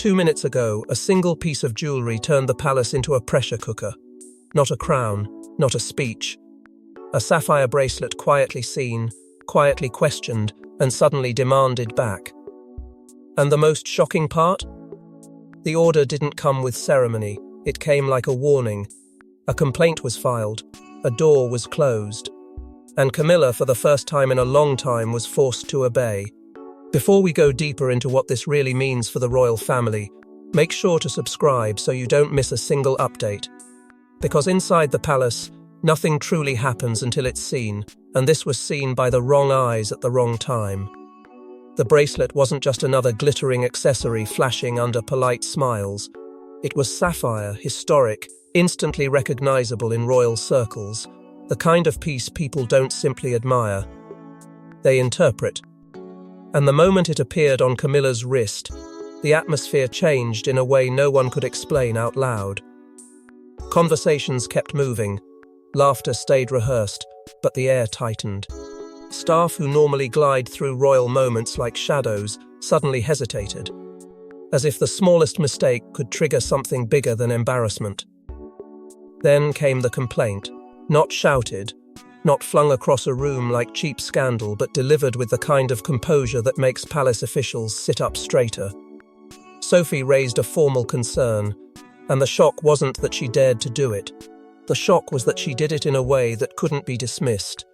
2 minutes ago, a single piece of jewelry turned the palace into a pressure cooker. Not a crown, not a speech. A sapphire bracelet quietly seen, quietly questioned, and suddenly demanded back. And the most shocking part? The order didn't come with ceremony, it came like a warning. A complaint was filed, a door was closed, and Camilla, for the first time in a long time, was forced to obey. Before we go deeper into what this really means for the royal family, make sure to subscribe so you don't miss a single update. Because inside the palace, nothing truly happens until it's seen, and this was seen by the wrong eyes at the wrong time. The bracelet wasn't just another glittering accessory flashing under polite smiles. It was sapphire, historic, instantly recognizable in royal circles, the kind of piece people don't simply admire. They interpret. And the moment it appeared on Camilla's wrist, the atmosphere changed in a way no one could explain out loud. Conversations kept moving, laughter stayed rehearsed, but the air tightened. Staff who normally glide through royal moments like shadows suddenly hesitated, as if the smallest mistake could trigger something bigger than embarrassment. Then came the complaint, not shouted, not flung across a room like cheap scandal, but delivered with the kind of composure that makes palace officials sit up straighter. Sophie raised a formal concern, and the shock wasn't that she dared to do it. The shock was that she did it in a way that couldn't be dismissed.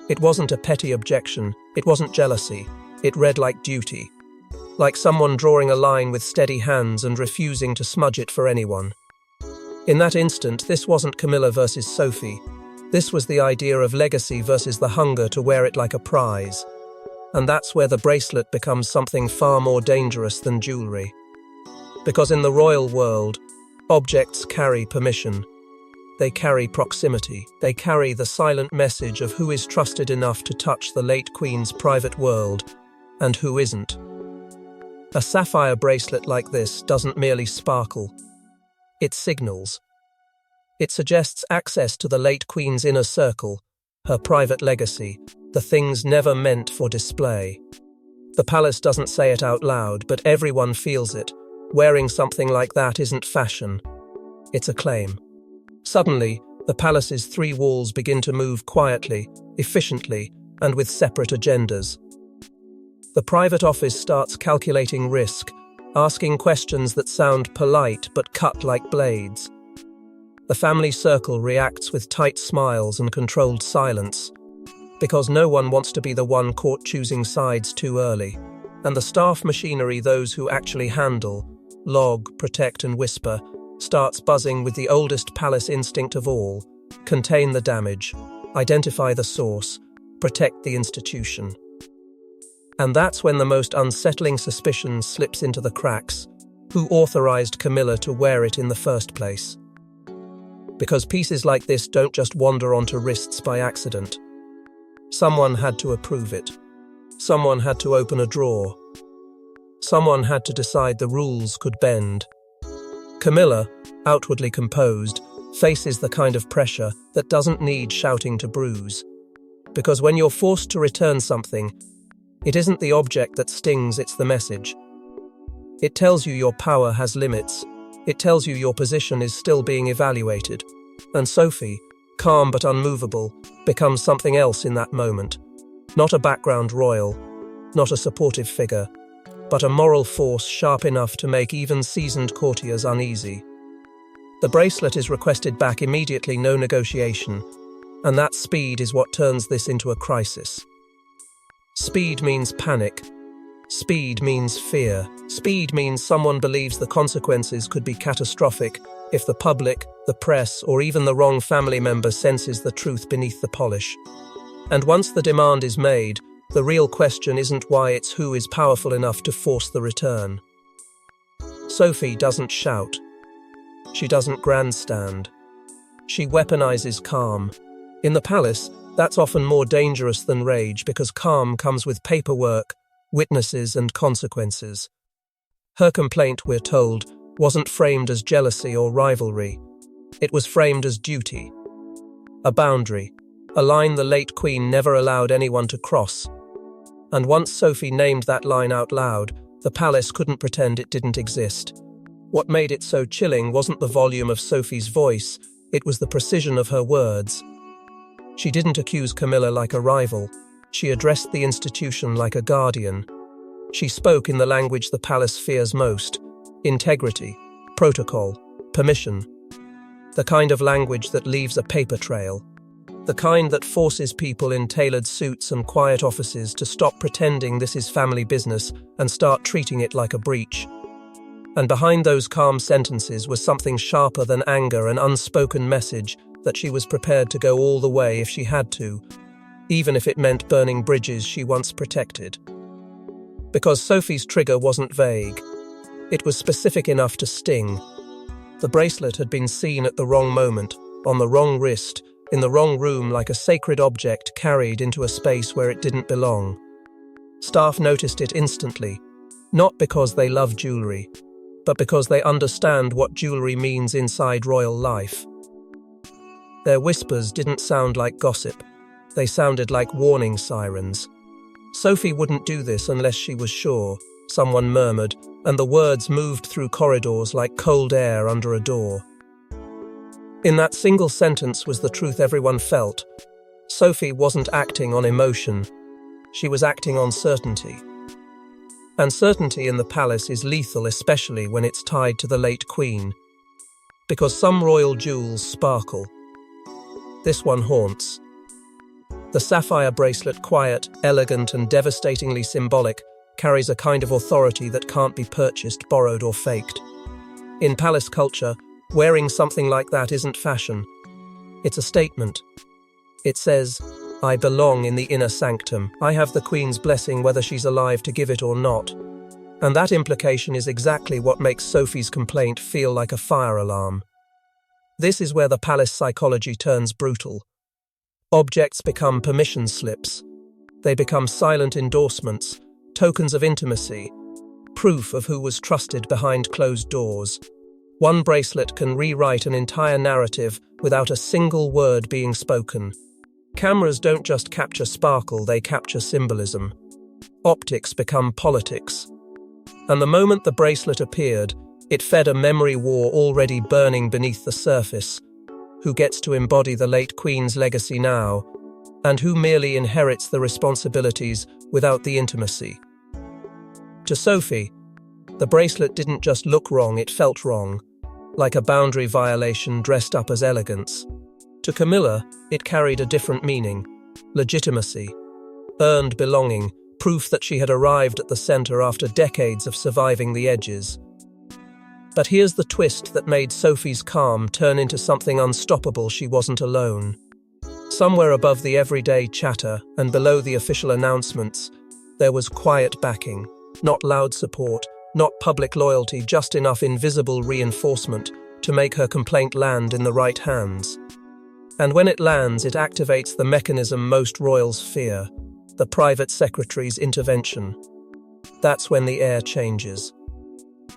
It wasn't a petty objection, it wasn't jealousy, it read like duty. Like someone drawing a line with steady hands and refusing to smudge it for anyone. In that instant, this wasn't Camilla versus Sophie. This was the idea of legacy versus the hunger to wear it like a prize. And that's where the bracelet becomes something far more dangerous than jewelry. Because in the royal world, objects carry permission. They carry proximity. They carry the silent message of who is trusted enough to touch the late Queen's private world, and who isn't. A sapphire bracelet like this doesn't merely sparkle. It signals. It suggests access to the late Queen's inner circle, her private legacy, the things never meant for display. The palace doesn't say it out loud, but everyone feels it. Wearing something like that isn't fashion. It's a claim. Suddenly, the palace's 3 walls begin to move quietly, efficiently, and with separate agendas. The private office starts calculating risk, asking questions that sound polite but cut like blades. The family circle reacts with tight smiles and controlled silence, because no one wants to be the one caught choosing sides too early. And the staff machinery, those who actually handle, log, protect and whisper, starts buzzing with the oldest palace instinct of all: contain the damage, identify the source, protect the institution. And that's when the most unsettling suspicion slips into the cracks: who authorized Camilla to wear it in the first place? Because pieces like this don't just wander onto wrists by accident. Someone had to approve it. Someone had to open a drawer. Someone had to decide the rules could bend. Camilla, outwardly composed, faces the kind of pressure that doesn't need shouting to bruise. Because when you're forced to return something, it isn't the object that stings, it's the message. It tells you your power has limits. It tells you your position is still being evaluated. And Sophie, calm but unmovable, becomes something else in that moment. Not a background royal, not a supportive figure, but a moral force sharp enough to make even seasoned courtiers uneasy. The bracelet is requested back immediately, no negotiation, and that speed is what turns this into a crisis. Speed means panic. Speed means fear. Speed means someone believes the consequences could be catastrophic if the public, the press, or even the wrong family member senses the truth beneath the polish. And once the demand is made, the real question isn't why, it's who is powerful enough to force the return. Sophie doesn't shout. She doesn't grandstand. She weaponizes calm. In the palace, that's often more dangerous than rage, because calm comes with paperwork, witnesses and consequences. Her complaint, we're told, wasn't framed as jealousy or rivalry. It was framed as duty. A boundary, a line the late Queen never allowed anyone to cross. And once Sophie named that line out loud, The palace couldn't pretend it didn't exist. What made it so chilling wasn't the volume of Sophie's voice, it was the precision of her words. She didn't accuse Camilla like a rival. She addressed the institution like a guardian. She spoke in the language the palace fears most: integrity, protocol, permission. The kind of language that leaves a paper trail. The kind that forces people in tailored suits and quiet offices to stop pretending this is family business and start treating it like a breach. And behind those calm sentences was something sharper than anger, an unspoken message that she was prepared to go all the way if she had to, even if it meant burning bridges she once protected. Because Sophie's trigger wasn't vague. It was specific enough to sting. The bracelet had been seen at the wrong moment, on the wrong wrist, in the wrong room, like a sacred object carried into a space where it didn't belong. Staff noticed it instantly, not because they love jewelry, but because they understand what jewelry means inside royal life. Their whispers didn't sound like gossip. They sounded like warning sirens. Sophie wouldn't do this unless she was sure, someone murmured, and the words moved through corridors like cold air under a door. In that single sentence was the truth everyone felt. Sophie wasn't acting on emotion. She was acting on certainty. And certainty in the palace is lethal, especially when it's tied to the late queen. Because some royal jewels sparkle. This one haunts. The sapphire bracelet, quiet, elegant, and devastatingly symbolic, carries a kind of authority that can't be purchased, borrowed, or faked. In palace culture, wearing something like that isn't fashion. It's a statement. It says, I belong in the inner sanctum. I have the Queen's blessing whether she's alive to give it or not. And that implication is exactly what makes Sophie's complaint feel like a fire alarm. This is where the palace psychology turns brutal. Objects become permission slips. They become silent endorsements, tokens of intimacy, proof of who was trusted behind closed doors. One bracelet can rewrite an entire narrative without a single word being spoken. Cameras don't just capture sparkle, they capture symbolism. Optics become politics. And the moment the bracelet appeared, it fed a memory war already burning beneath the surface. Who gets to embody the late Queen's legacy now, and who merely inherits the responsibilities without the intimacy? To Sophie, the bracelet didn't just look wrong, it felt wrong, like a boundary violation dressed up as elegance. To Camilla, it carried a different meaning: legitimacy, earned belonging, proof that she had arrived at the center after decades of surviving the edges. But here's the twist that made Sophie's calm turn into something unstoppable: she wasn't alone. Somewhere above the everyday chatter and below the official announcements, there was quiet backing, not loud support, not public loyalty, just enough invisible reinforcement to make her complaint land in the right hands. And when it lands, it activates the mechanism most royals fear: the private secretary's intervention. That's when the air changes.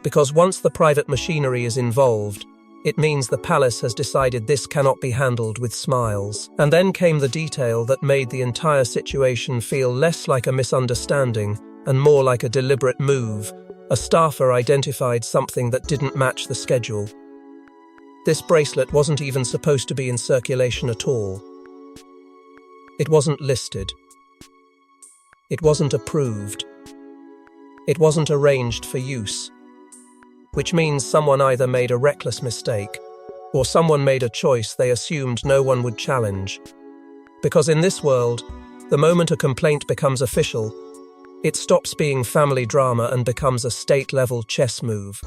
Because once the private machinery is involved, it means the palace has decided this cannot be handled with smiles. And then came the detail that made the entire situation feel less like a misunderstanding and more like a deliberate move. A staffer identified something that didn't match the schedule. This bracelet wasn't even supposed to be in circulation at all. It wasn't listed. It wasn't approved. It wasn't arranged for use. Which means someone either made a reckless mistake, or someone made a choice they assumed no one would challenge. Because in this world, the moment a complaint becomes official, it stops being family drama and becomes a state-level chess move.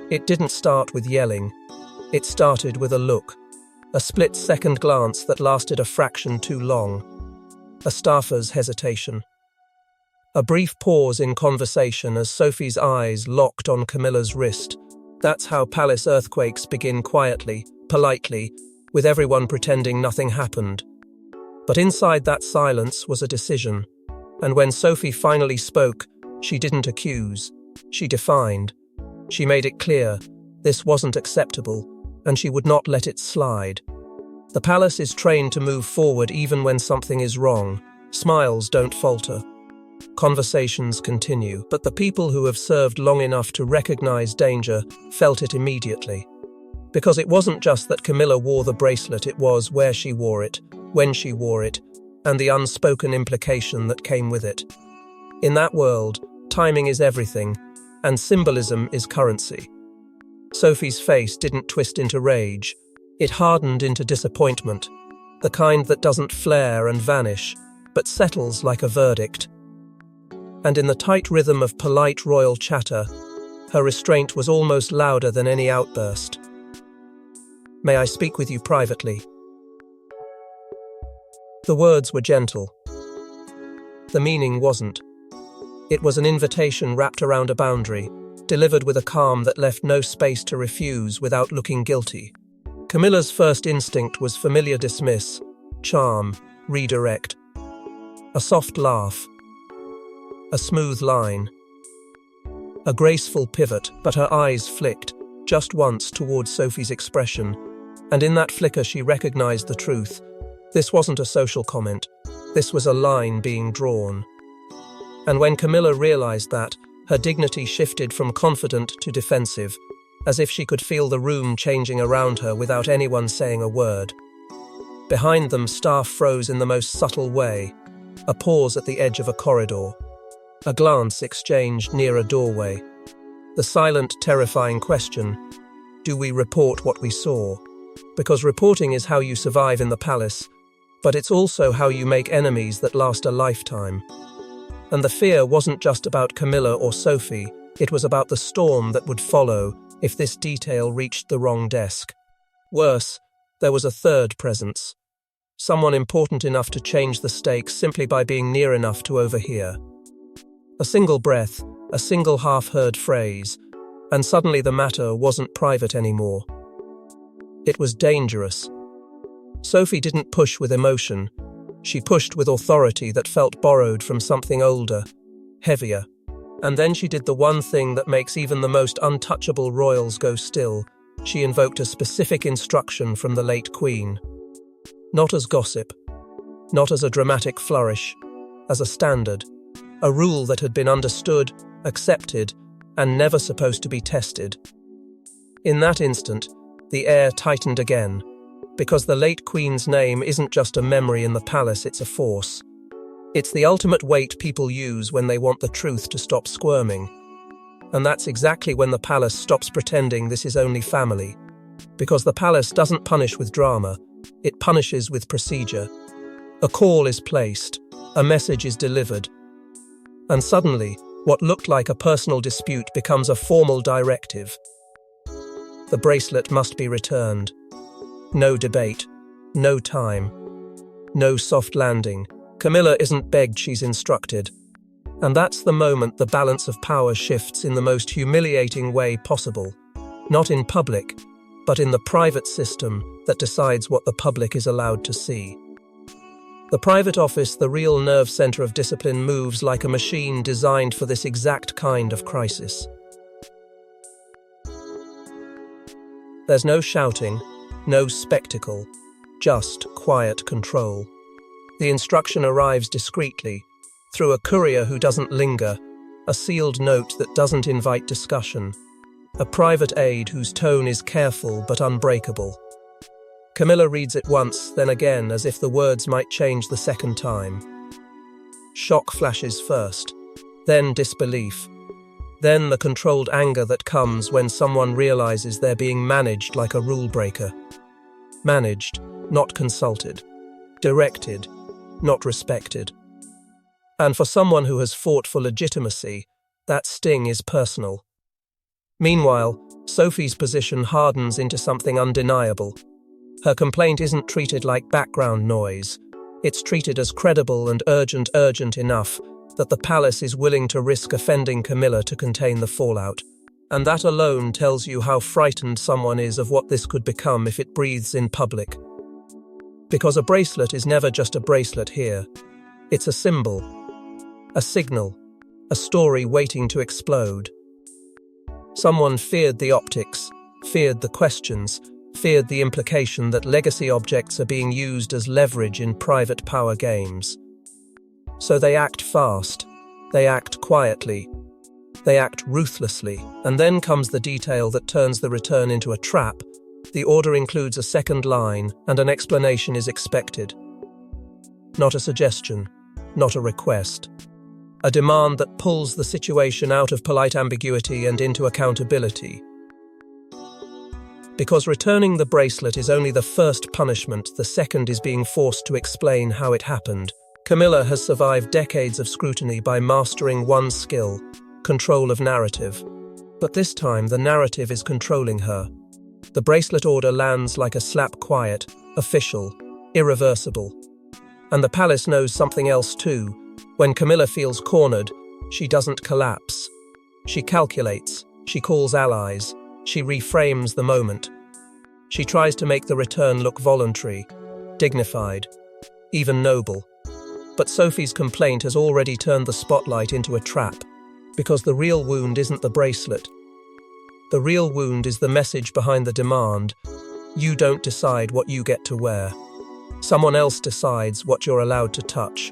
It didn't start with yelling. It started with a look, a split-second glance that lasted a fraction too long, a staffer's hesitation. A brief pause in conversation as Sophie's eyes locked on Camilla's wrist. That's how palace earthquakes begin: quietly, politely, with everyone pretending nothing happened. But inside that silence was a decision. And when Sophie finally spoke, she didn't accuse. She defined. She made it clear this wasn't acceptable, and she would not let it slide. The palace is trained to move forward even when something is wrong. Smiles don't falter. Conversations continue, but the people who have served long enough to recognize danger felt it immediately. Because it wasn't just that Camilla wore the bracelet, it was where she wore it, when she wore it, and the unspoken implication that came with it. In that world, timing is everything, and symbolism is currency. Sophie's face didn't twist into rage. It hardened into disappointment, the kind that doesn't flare and vanish, but settles like a verdict. And in the tight rhythm of polite royal chatter, her restraint was almost louder than any outburst. "May I speak with you privately?" The words were gentle. The meaning wasn't. It was an invitation wrapped around a boundary, delivered with a calm that left no space to refuse without looking guilty. Camilla's first instinct was familiar dismiss, charm, redirect. A soft laugh. A smooth line. A graceful pivot, but her eyes flicked, just once towards Sophie's expression, and in that flicker she recognized the truth. This wasn't a social comment. This was a line being drawn. And when Camilla realized that, her dignity shifted from confident to defensive, as if she could feel the room changing around her without anyone saying a word. Behind them, staff froze in the most subtle way, a pause at the edge of a corridor, a glance exchanged near a doorway. The silent, terrifying question, do we report what we saw? Because reporting is how you survive in the palace, but it's also how you make enemies that last a lifetime. And the fear wasn't just about Camilla or Sophie, it was about the storm that would follow if this detail reached the wrong desk. Worse, there was a third presence. Someone important enough to change the stakes simply by being near enough to overhear. A single breath, a single half-heard phrase, and suddenly the matter wasn't private anymore. It was dangerous. Sophie didn't push with emotion. She pushed with authority that felt borrowed from something older, heavier. And then she did the one thing that makes even the most untouchable royals go still. She invoked a specific instruction from the late Queen. Not as gossip, not as a dramatic flourish, as a standard, a rule that had been understood, accepted, and never supposed to be tested. In that instant, the air tightened again, because the late Queen's name isn't just a memory in the palace, it's a force. It's the ultimate weight people use when they want the truth to stop squirming. And that's exactly when the palace stops pretending this is only family. Because the palace doesn't punish with drama, it punishes with procedure. A call is placed, a message is delivered. And suddenly, what looked like a personal dispute becomes a formal directive. The bracelet must be returned. No debate, no time, no soft landing. Camilla isn't begged, she's instructed. And that's the moment the balance of power shifts in the most humiliating way possible. Not in public, but in the private system that decides what the public is allowed to see. The private office, the real nerve center of discipline, moves like a machine designed for this exact kind of crisis. There's no shouting, no spectacle, just quiet control. The instruction arrives discreetly, through a courier who doesn't linger, a sealed note that doesn't invite discussion, a private aide whose tone is careful but unbreakable. Camilla reads it once, then again, as if the words might change the second time. Shock flashes first, then disbelief, then the controlled anger that comes when someone realizes they're being managed like a rule breaker. Managed, not consulted. Directed, not respected. And for someone who has fought for legitimacy, that sting is personal. Meanwhile, Sophie's position hardens into something undeniable. Her complaint isn't treated like background noise. It's treated as credible and urgent enough that the palace is willing to risk offending Camilla to contain the fallout. And that alone tells you how frightened someone is of what this could become if it breathes in public. Because a bracelet is never just a bracelet here. It's a symbol, a signal, a story waiting to explode. Someone feared the optics, feared the questions, feared the implication that legacy objects are being used as leverage in private power games. So they act fast, They act quietly. They act ruthlessly. And then comes the detail that turns the return into a trap. The order includes a second line, and an explanation is expected. Not a suggestion, not a request. A demand that pulls the situation out of polite ambiguity and into accountability. Because returning the bracelet is only the first punishment, the second is being forced to explain how it happened. Camilla has survived decades of scrutiny by mastering one skill, control of narrative. But this time, the narrative is controlling her. The bracelet order lands like a slap, quiet, official, irreversible. And the palace knows something else too. When Camilla feels cornered, she doesn't collapse. She calculates, she calls allies, she reframes the moment. She tries to make the return look voluntary, dignified, even noble. But Sophie's complaint has already turned the spotlight into a trap, because the real wound isn't the bracelet. The real wound is the message behind the demand. You don't decide what you get to wear. Someone else decides what you're allowed to touch.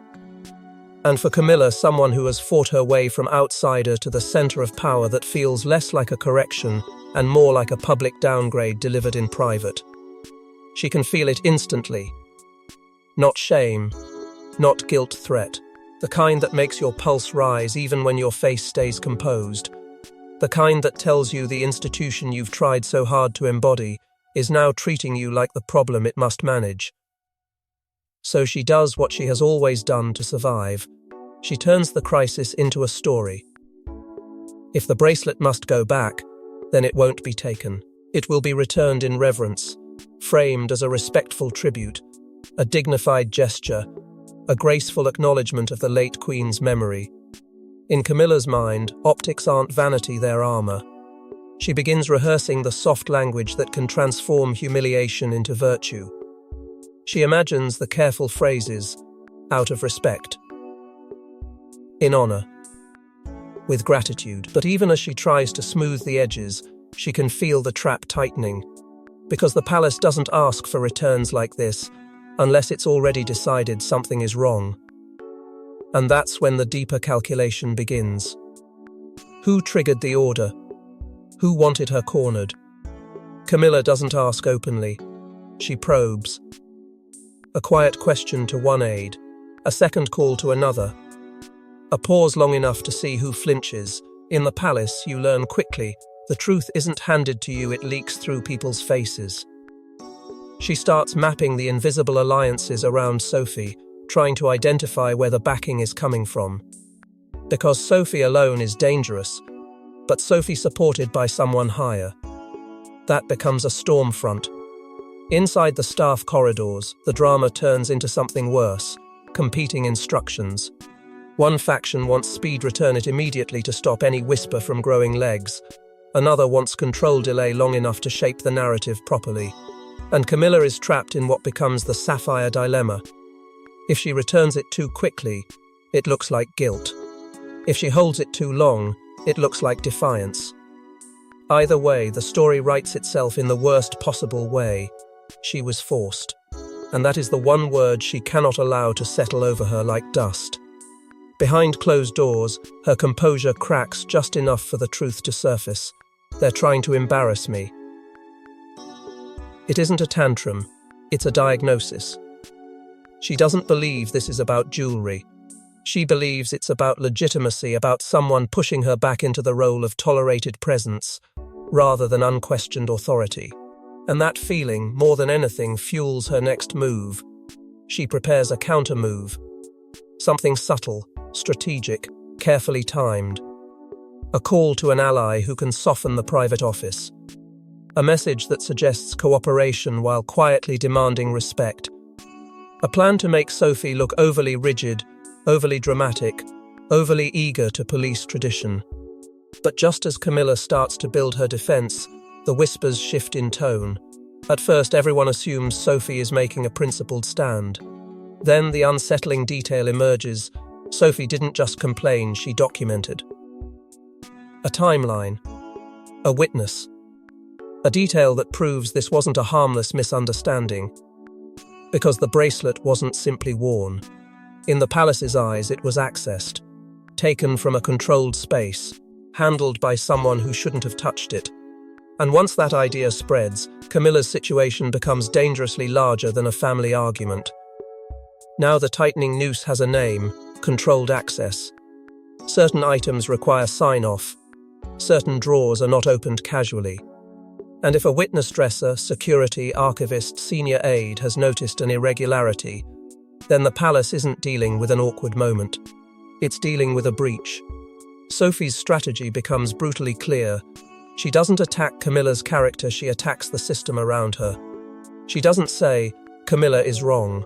And for Camilla, someone who has fought her way from outsider to the center of power, that feels less like a correction and more like a public downgrade delivered in private. She can feel it instantly. Not shame, not guilt threat, the kind that makes your pulse rise even when your face stays composed, the kind that tells you the institution you've tried so hard to embody is now treating you like the problem it must manage. So she does what she has always done to survive. She turns the crisis into a story. If the bracelet must go back, then it won't be taken. It will be returned in reverence, framed as a respectful tribute, a dignified gesture, a graceful acknowledgement of the late Queen's memory. In Camilla's mind, optics aren't vanity, they're armor. She begins rehearsing the soft language that can transform humiliation into virtue. She imagines the careful phrases, out of respect, in honor, with gratitude. But even as she tries to smooth the edges, she can feel the trap tightening, because the palace doesn't ask for returns like this unless it's already decided something is wrong. And that's when the deeper calculation begins. Who triggered the order? Who wanted her cornered? Camilla doesn't ask openly. She probes. A quiet question to one aide, a second call to another. A pause long enough to see who flinches. In the palace, you learn quickly. The truth isn't handed to you, it leaks through people's faces. She starts mapping the invisible alliances around Sophie, trying to identify where the backing is coming from. Because Sophie alone is dangerous, but Sophie supported by someone higher. That becomes a storm front. Inside the staff corridors, the drama turns into something worse, competing instructions. One faction wants speed, return it immediately to stop any whisper from growing legs. Another wants control, delay long enough to shape the narrative properly. And Camilla is trapped in what becomes the Sapphire dilemma. If she returns it too quickly, it looks like guilt. If she holds it too long, it looks like defiance. Either way, the story writes itself in the worst possible way. She was forced. And that is the one word she cannot allow to settle over her like dust. Behind closed doors, her composure cracks just enough for the truth to surface. They're trying to embarrass me. It isn't a tantrum, it's a diagnosis. She doesn't believe this is about jewelry. She believes it's about legitimacy, about someone pushing her back into the role of tolerated presence, rather than unquestioned authority. And that feeling, more than anything, fuels her next move. She prepares a counter-move. Something subtle, strategic, carefully timed. A call to an ally who can soften the private office. A message that suggests cooperation while quietly demanding respect. A plan to make Sophie look overly rigid, overly dramatic, overly eager to police tradition. But just as Camilla starts to build her defense, the whispers shift in tone. At first, everyone assumes Sophie is making a principled stand. Then the unsettling detail emerges. Sophie didn't just complain, she documented. A timeline. A witness. A detail that proves this wasn't a harmless misunderstanding. Because the bracelet wasn't simply worn. In the palace's eyes, it was accessed. taken from a controlled space, handled by someone who shouldn't have touched it. And once that idea spreads, Camilla's situation becomes dangerously larger than a family argument. Now the tightening noose has a name: controlled access. Certain items require sign-off. Certain drawers are not opened casually. And if a witness dresser, security, archivist, senior aide has noticed an irregularity, then the palace isn't dealing with an awkward moment. It's dealing with a breach. Sophie's strategy becomes brutally clear. She doesn't attack Camilla's character, she attacks the system around her. She doesn't say, "Camilla is wrong."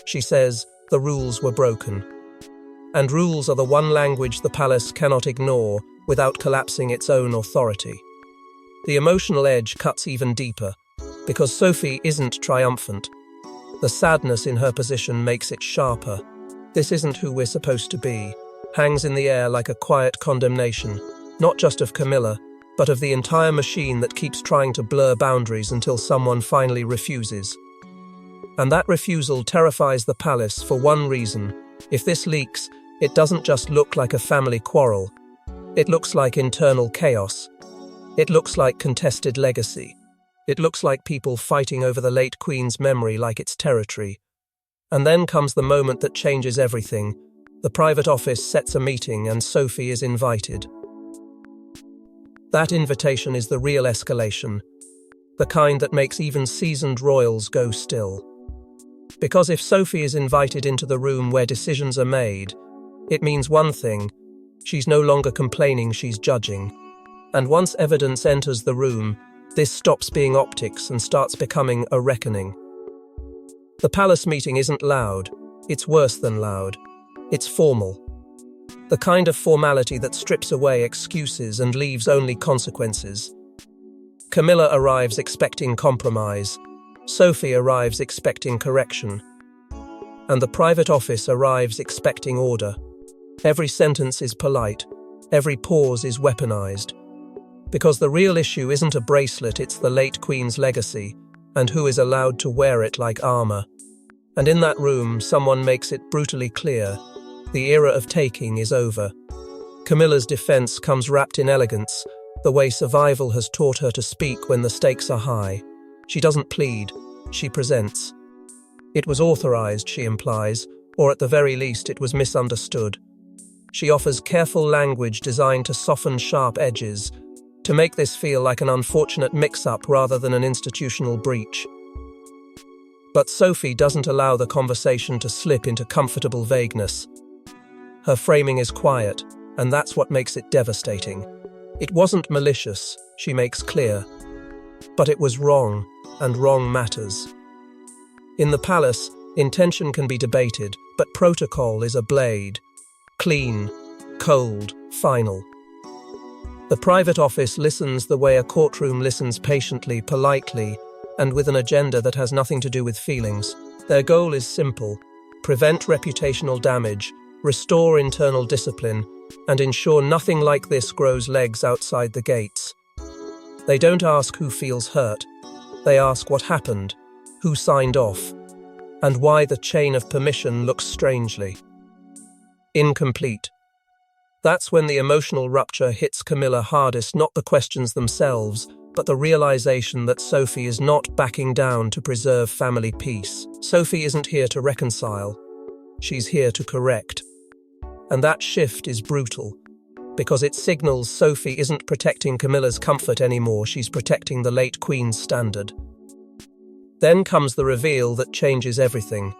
She says, "The rules were broken." And rules are the one language the palace cannot ignore without collapsing its own authority. The emotional edge cuts even deeper, because Sophie isn't triumphant. The sadness in her position makes it sharper. This isn't who we're supposed to be, hangs in the air like a quiet condemnation, not just of Camilla, but of the entire machine that keeps trying to blur boundaries until someone finally refuses. And that refusal terrifies the palace for one reason. If this leaks, it doesn't just look like a family quarrel. It looks like internal chaos. It looks like contested legacy. It looks like people fighting over the late Queen's memory like it's territory. And then comes the moment that changes everything. The private office sets a meeting and Sophie is invited. That invitation is the real escalation, the kind that makes even seasoned royals go still. Because if Sophie is invited into the room where decisions are made, it means one thing: she's no longer complaining, she's judging. And once evidence enters the room, this stops being optics and starts becoming a reckoning. The palace meeting isn't loud, it's worse than loud. It's formal. The kind of formality that strips away excuses and leaves only consequences. Camilla arrives expecting compromise. Sophie arrives expecting correction. And the private office arrives expecting order. Every sentence is polite. Every pause is weaponized. Because the real issue isn't a bracelet, it's the late Queen's legacy, and who is allowed to wear it like armor. And in that room, someone makes it brutally clear: the era of taking is over. Camilla's defense comes wrapped in elegance, the way survival has taught her to speak when the stakes are high. She doesn't plead, she presents. It was authorized, she implies, or at the very least it was misunderstood. She offers careful language designed to soften sharp edges, to make this feel like an unfortunate mix-up rather than an institutional breach. But Sophie doesn't allow the conversation to slip into comfortable vagueness. Her framing is quiet, and that's what makes it devastating. It wasn't malicious, she makes clear. But it was wrong, and wrong matters. In the palace, intention can be debated, but protocol is a blade. Clean, cold, final. The private office listens the way a courtroom listens, patiently, politely, and with an agenda that has nothing to do with feelings. Their goal is simple: prevent reputational damage, restore internal discipline, and ensure nothing like this grows legs outside the gates. They don't ask who feels hurt. They ask what happened, who signed off, and why the chain of permission looks strangely incomplete. That's when the emotional rupture hits Camilla hardest, not the questions themselves, but the realization that Sophie is not backing down to preserve family peace. Sophie isn't here to reconcile. She's here to correct. And that shift is brutal, because it signals Sophie isn't protecting Camilla's comfort anymore, she's protecting the late Queen's standard. Then comes the reveal that changes everything.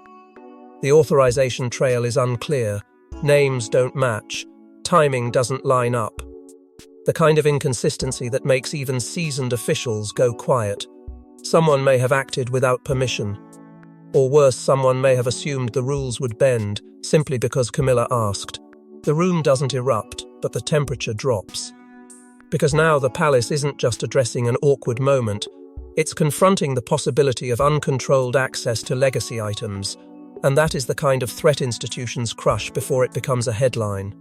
The authorization trail is unclear, names don't match, timing doesn't line up. The kind of inconsistency that makes even seasoned officials go quiet. Someone may have acted without permission. Or worse, someone may have assumed the rules would bend simply because Camilla asked. The room doesn't erupt, but the temperature drops. Because now the palace isn't just addressing an awkward moment, it's confronting the possibility of uncontrolled access to legacy items, and that is the kind of threat institutions crush before it becomes a headline.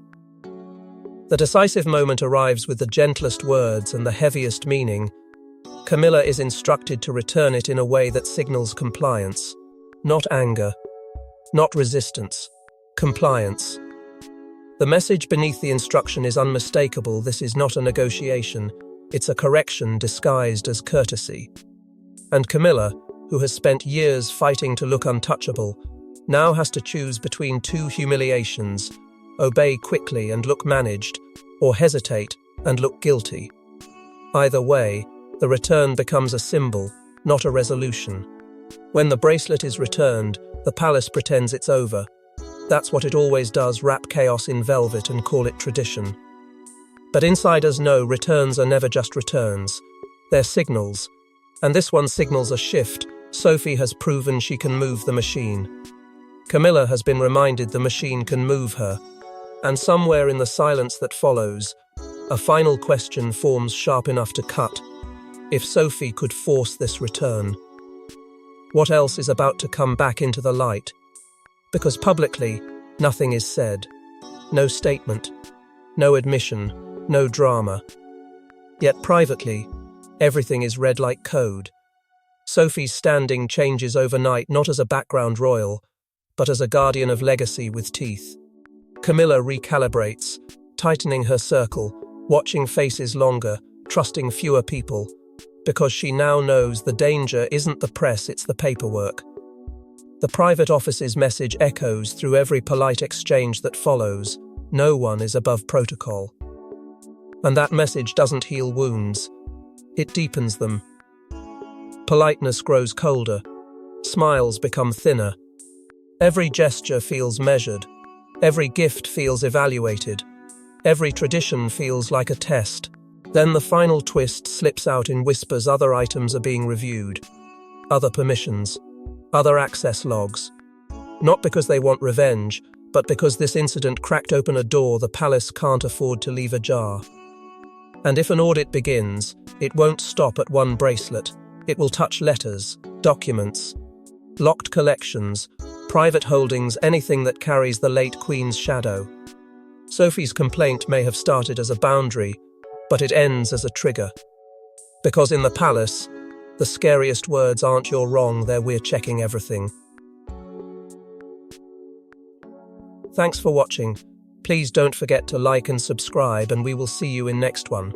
The decisive moment arrives with the gentlest words and the heaviest meaning. Camilla is instructed to return it in a way that signals compliance. Not anger, not resistance, compliance. The message beneath the instruction is unmistakable. This is not a negotiation. It's a correction disguised as courtesy. And Camilla, who has spent years fighting to look untouchable, now has to choose between two humiliations: obey quickly and look managed, or hesitate and look guilty. Either way, the return becomes a symbol, not a resolution. When the bracelet is returned, the palace pretends it's over. That's what it always does: wrap chaos in velvet and call it tradition. But insiders know returns are never just returns. They're signals. And this one signals a shift. Sophie has proven she can move the machine. Camilla has been reminded the machine can move her. And somewhere in the silence that follows, a final question forms sharp enough to cut. If Sophie could force this return, what else is about to come back into the light? Because publicly, nothing is said. No statement, no admission, no drama. Yet privately, everything is read like code. Sophie's standing changes overnight, not as a background royal, but as a guardian of legacy with teeth. Camilla recalibrates, tightening her circle, watching faces longer, trusting fewer people, because she now knows the danger isn't the press, it's the paperwork. The private office's message echoes through every polite exchange that follows. No one is above protocol. And that message doesn't heal wounds. It deepens them. Politeness grows colder. Smiles become thinner. Every gesture feels measured. Every gift feels evaluated. Every tradition feels like a test. Then the final twist slips out in whispers. Other items are being reviewed. Other permissions. Other access logs. Not because they want revenge, but because this incident cracked open a door the palace can't afford to leave ajar. And if an audit begins, it won't stop at one bracelet. It will touch letters, documents, locked collections, private holdings, anything that carries the late Queen's shadow. Sophie's complaint may have started as a boundary, but it ends as a trigger. Because in the palace, the scariest words aren't "you're wrong," they're "we're checking everything." Thanks for watching. Please don't forget to like and subscribe, and we will see you in next one.